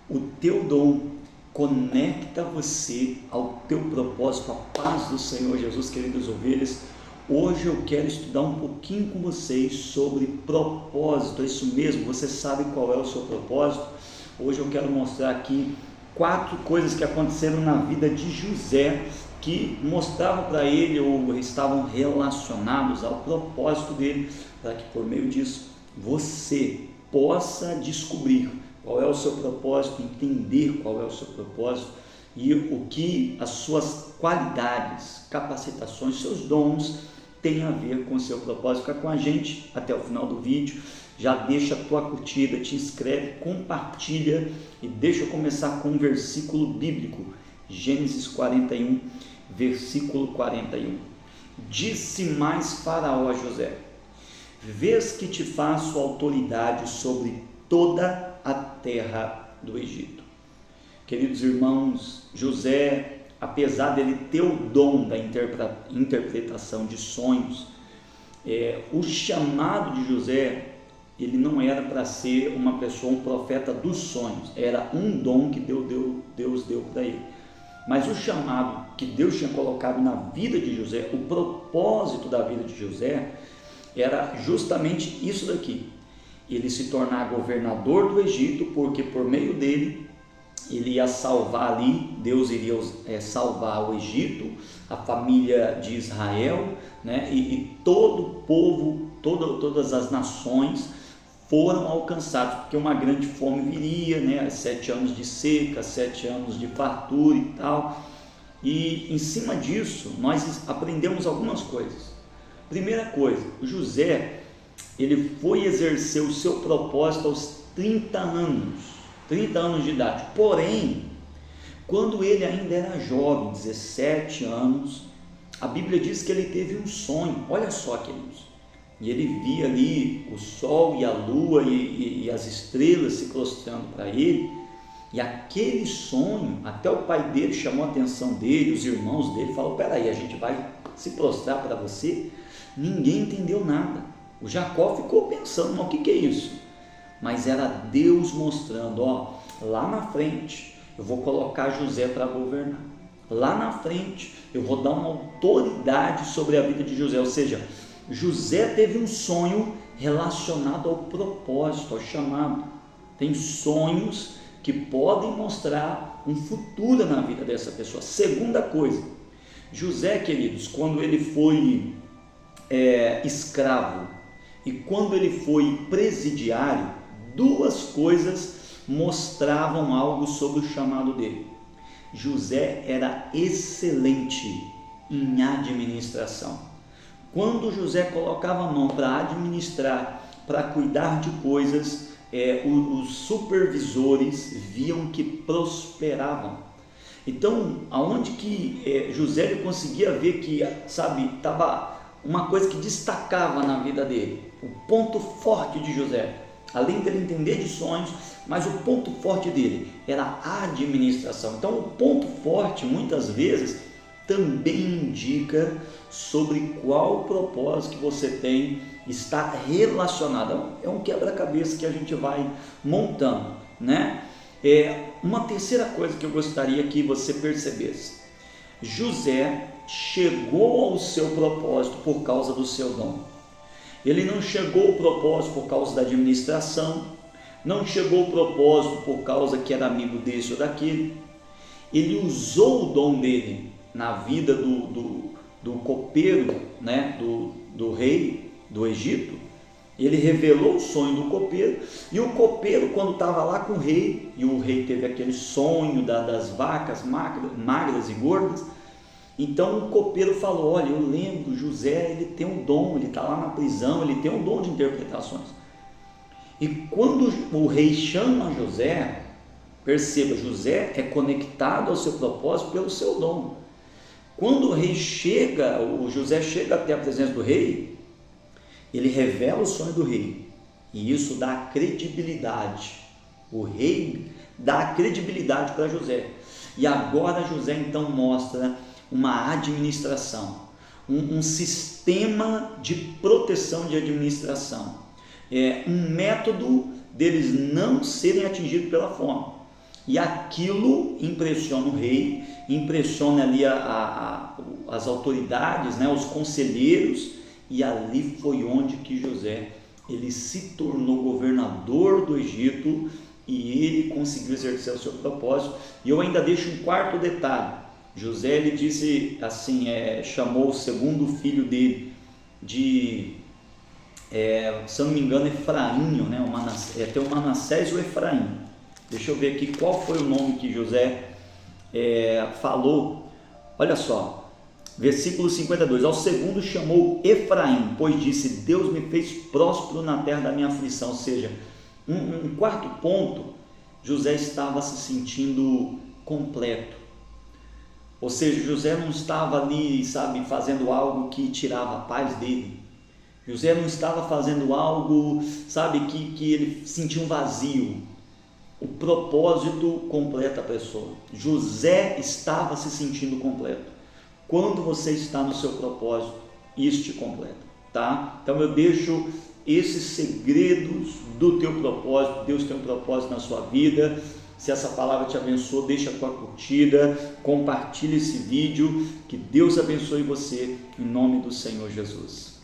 O teu dom conecta você ao teu propósito, a paz do Senhor Jesus, queridas ovelhas. Hoje eu quero estudar um pouquinho com vocês sobre propósito. É isso mesmo, você sabe qual é o seu propósito? Hoje eu quero mostrar aqui 4 coisas que aconteceram na vida de José, que mostravam para ele ou estavam relacionados ao propósito dele, para que por meio disso você possa descobrir qual é o seu propósito, entender qual é o seu propósito e o que as suas qualidades, capacitações, seus dons têm a ver com o seu propósito. Fica com a gente até o final do vídeo, já deixa a tua curtida, te inscreve, compartilha e deixa eu começar com um versículo bíblico, Gênesis 41, versículo 41. Disse mais Faraó a José: vês que te faço autoridade sobre toda a terra do Egito. Queridos irmãos, José, apesar dele ter o dom da interpretação de sonhos, o chamado de José, ele não era para ser uma pessoa, um profeta dos sonhos, era um dom que Deus deu para ele. Mas o chamado que Deus tinha colocado na vida de José, o propósito da vida de José, era justamente isso daqui: ele se tornar governador do Egito, porque por meio dele ele ia salvar ali, Deus iria salvar o Egito, a família de Israel, né? E todo o povo, todas as nações foram alcançados, porque uma grande fome viria, né? 7 anos de seca, 7 anos de fartura e tal. E em cima disso nós aprendemos algumas coisas. Primeira coisa, José, ele foi exercer o seu propósito aos 30 anos de idade. Porém, quando ele ainda era jovem, 17 anos, a Bíblia diz que ele teve um sonho. Olha só, queridos, e ele via ali o sol e a lua e as estrelas se prostrando para ele, e aquele sonho, até o pai dele chamou a atenção dele, os irmãos dele falaram: peraí, a gente vai se prostrar para você? Ninguém entendeu nada. O Jacó ficou pensando: mas o que é isso? Mas era Deus mostrando: ó, lá na frente eu vou colocar José para governar, lá na frente eu vou dar uma autoridade sobre a vida de José. Ou seja, José teve um sonho relacionado ao propósito, ao chamado. Tem sonhos que podem mostrar um futuro na vida dessa pessoa. Segunda coisa, José, queridos, quando ele foi escravo e quando ele foi presidiário, 2 coisas mostravam algo sobre o chamado dele. José era excelente em administração. Quando José colocava a mão para administrar, para cuidar de coisas, os supervisores viam que prosperavam. Então, aonde que José ele conseguia ver que, estava uma coisa que destacava na vida dele, o ponto forte de José, além dele entender de sonhos, mas o ponto forte dele era a administração. Então o ponto forte muitas vezes também indica sobre qual propósito que você tem, está relacionado, é um quebra-cabeça que a gente vai montando, né? Uma terceira coisa que eu gostaria que você percebesse: José chegou ao seu propósito por causa do seu dom. Ele não chegou ao propósito por causa da administração, não chegou ao propósito por causa que era amigo desse ou daquele. Ele usou o dom dele na vida do copeiro, né? do rei do Egito. Ele revelou o sonho do copeiro, e o copeiro, quando estava lá com o rei, e o rei teve aquele sonho das vacas magras e gordas, então o copeiro falou: olha, eu lembro, José, ele tem um dom, ele está lá na prisão, ele tem um dom de interpretações. E quando o rei chama José, perceba, José é conectado ao seu propósito pelo seu dom. Quando o José chega até a presença do rei, ele revela o sonho do rei, e isso dá credibilidade. O rei dá credibilidade para José, e agora José então mostra uma administração, um sistema de proteção de administração, um método deles não serem atingidos pela fome. E aquilo impressiona o rei, impressiona ali as autoridades, né, os conselheiros, e ali foi onde que José ele se tornou governador do Egito e ele conseguiu exercer o seu propósito. E eu ainda deixo um quarto detalhe. José ele disse assim, chamou o segundo filho dele de, se eu não me engano, Efrainho, né? Tem o Manassés e o Efraim. Deixa eu ver aqui qual foi o nome que José falou. Olha só, versículo 52, ao segundo chamou Efraim, pois disse, Deus me fez próspero na terra da minha aflição. Ou seja, um quarto ponto, José estava se sentindo completo. Ou seja, José não estava ali, fazendo algo que tirava a paz dele. José não estava fazendo algo, que ele sentia um vazio. O propósito completa a pessoa. José estava se sentindo completo. Quando você está no seu propósito, isso te completa, tá? Então eu deixo esses segredos do teu propósito. Deus tem um propósito na sua vida. Se essa palavra te abençoou, deixa a tua curtida, compartilha esse vídeo, que Deus abençoe você, em nome do Senhor Jesus.